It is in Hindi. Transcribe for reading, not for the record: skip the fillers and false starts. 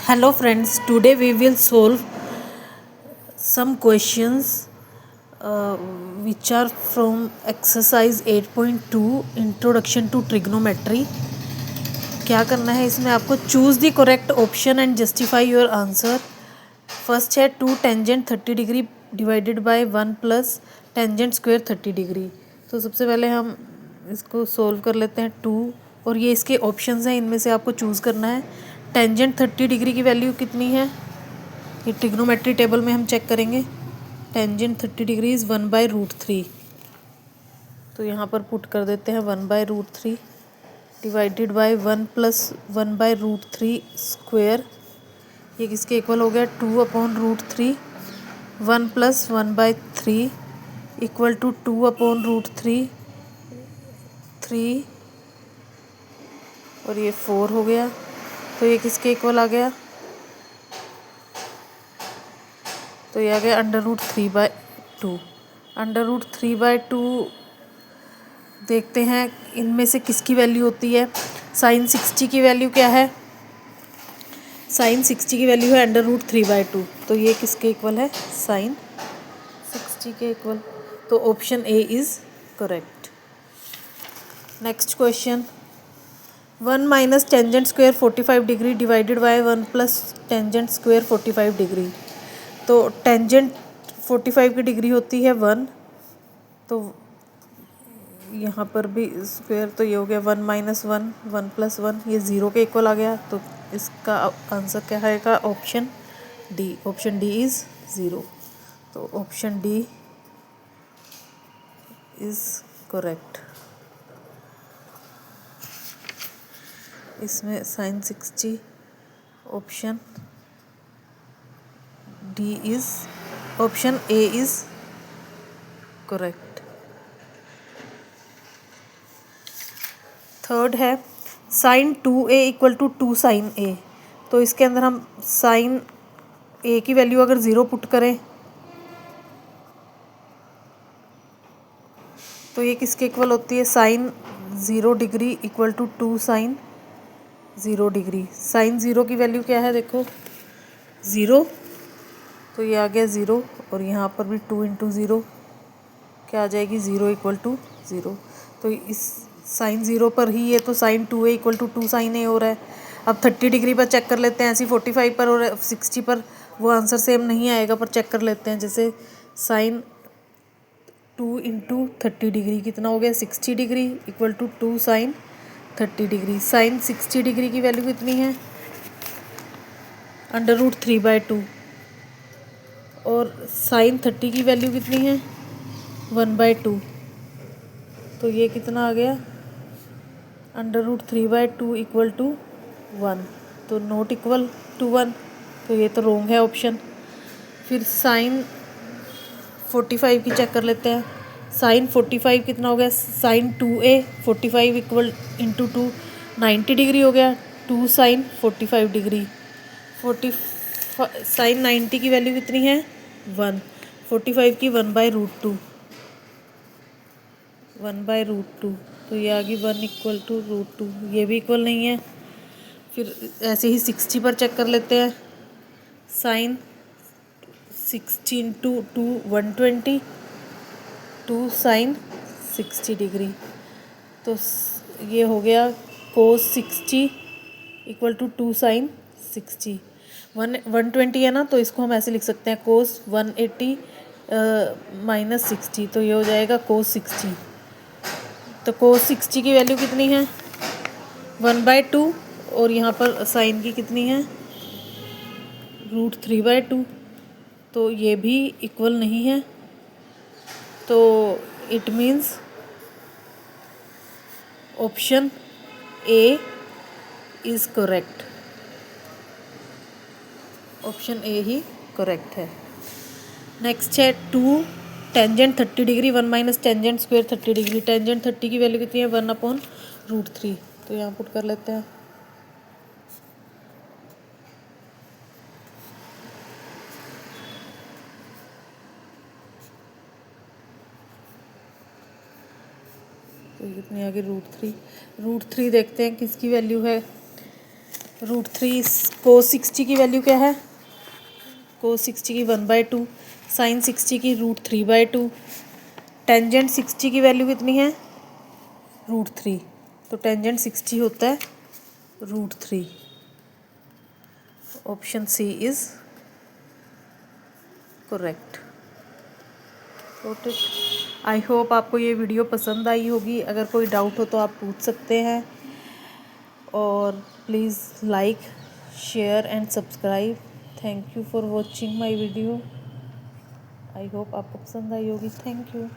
Hello friends, today we will solve some questions uh, which are from exercise 8.2 Introduction to Trigonometry. क्या करना है इसमें आपको choose the correct option and justify your answer. First है 2 tangent 30 degree divided by 1 plus tangent square 30 degree. तो सबसे पहले हम इसको सोल्व कर लेते हैं 2 और ये इसके ऑप्शंस हैं, इनमें से आपको चूज़ करना है. टेंजेंट 30 डिग्री की वैल्यू कितनी है ये ट्रिग्नोमेट्री टेबल में हम चेक करेंगे. Tangent 30 degree is 1/√3. तो यहाँ पर पुट कर देते हैं 1/√3 डिवाइडेड बाय 1 प्लस 1/√3 स्क्वेयर. ये किसके इक्वल हो गया 2/√3. 1 प्लस 1/3 इक्वल टू 2/√3 3 और ये 4 हो गया. तो ये किसके इक्वल आ गया, तो ये आ गया √3/2. √3/2 देखते हैं इनमें से किसकी वैल्यू होती है. साइन 60 की वैल्यू क्या है, साइन 60 की वैल्यू है √3/2. तो ये किसके इक्वल है, साइन 60 के इक्वल. तो option A is correct. Next question 1 minus tangent square 45 degree divided by 1 plus tangent square 45 degree. तो टेंजेंट 45 की डिग्री होती है 1, तो यहाँ पर भी स्क्वायर, तो ये हो गया 1 माइनस 1 1 प्लस 1, ये 0 के इक्वल आ गया. तो इसका आंसर क्या आएगा, option D. Option D is 0. तो ऑप्शन डी इज़ करेक्ट. इसमें sine 60, option D is, option A is correct. Third है sine 2a equal to 2 sine a. तो इसके अंदर हम साइन ए की वैल्यू अगर 0 पुट करें तो ये किसके इक्वल होती है, sine 0 degree equal to 2 sine 0 degree. Sine 0 की वैल्यू क्या है, देखो 0, तो ये आ गया 0 और यहाँ पर भी 2 × 0 क्या आ जाएगी, 0 इक्वल टू 0. तो इस साइन 0 पर ही ये तो sine 2a equal to 2 sine a हो रहा है. अब 30 डिग्री पर चेक कर लेते हैं, ऐसी 45 पर और 60 पर वो आंसर सेम नहीं आएगा, पर चेक कर लेते हैं. जैसे साइन 2 × 30 डिग्री कितना हो गया, 60 degree equal to 2 sine 30 degree. Sine 60 degree की वैल्यू कितनी है, √3/2. और साइन 30 की वैल्यू कितनी है, 1/2. तो ये कितना आ गया, √3/2 इक्वल टू 1. तो नॉट इक्वल टू 1, तो ये तो रॉन्ग है ऑप्शन. फिर साइन 45 की चेक कर लेते हैं. साइन 45 कितना हो गया, sign 2a 45 equal into 2 90 degree हो गया, 2 साइन 45 डिग्री. 40 साइन 90 की वैल्यू कितनी है, 1. 45 की 1/√2, 1/√2. तो ये आ गई 1 इक्वल टू √2, ये भी इक्वल नहीं है. फिर ऐसे ही 60 पर चेक कर लेते हैं. Sine 60 × 2 120, 2 sine 60 degree. तो ये हो गया कोस 60 इक्वल टू 2 साइन 60. 120 है ना, तो इसको हम ऐसे लिख सकते हैं कोस 180 माइनस 60. तो ये हो जाएगा कोस 60. तो कोस 60 की वैल्यू कितनी है, 1/2. और यहाँ पर साइन की कितनी है, √3/2. तो ये भी इक्वल नहीं है. तो it means option A is correct. Option A he correct है. नेक्स्ट है 2 tangent 30 degree 1 minus tangent square 30 degree. Tangent 30 की वैल्यू कितनी है, 1/√3. तो यहाँ पुट कर लेते हैं. तो कितनी आ गई, √3. √3 देखते हैं किसकी वैल्यू है, √3 cos 60 की वैल्यू क्या है? cos 60 की 1/2, sin 60 की √3/2, टेंजेंट 60 की वैल्यू कितनी है? √3, तो टेंजेंट 60 होता है √3। Option C is correct. Got it. I hope आपको ये वीडियो पसंद आई होगी। अगर कोई डाउट हो तो आप पूछ सकते हैं, और please like, share and subscribe. Thank you for watching my video. I hope आपको पसंद आई होगी। Thank you.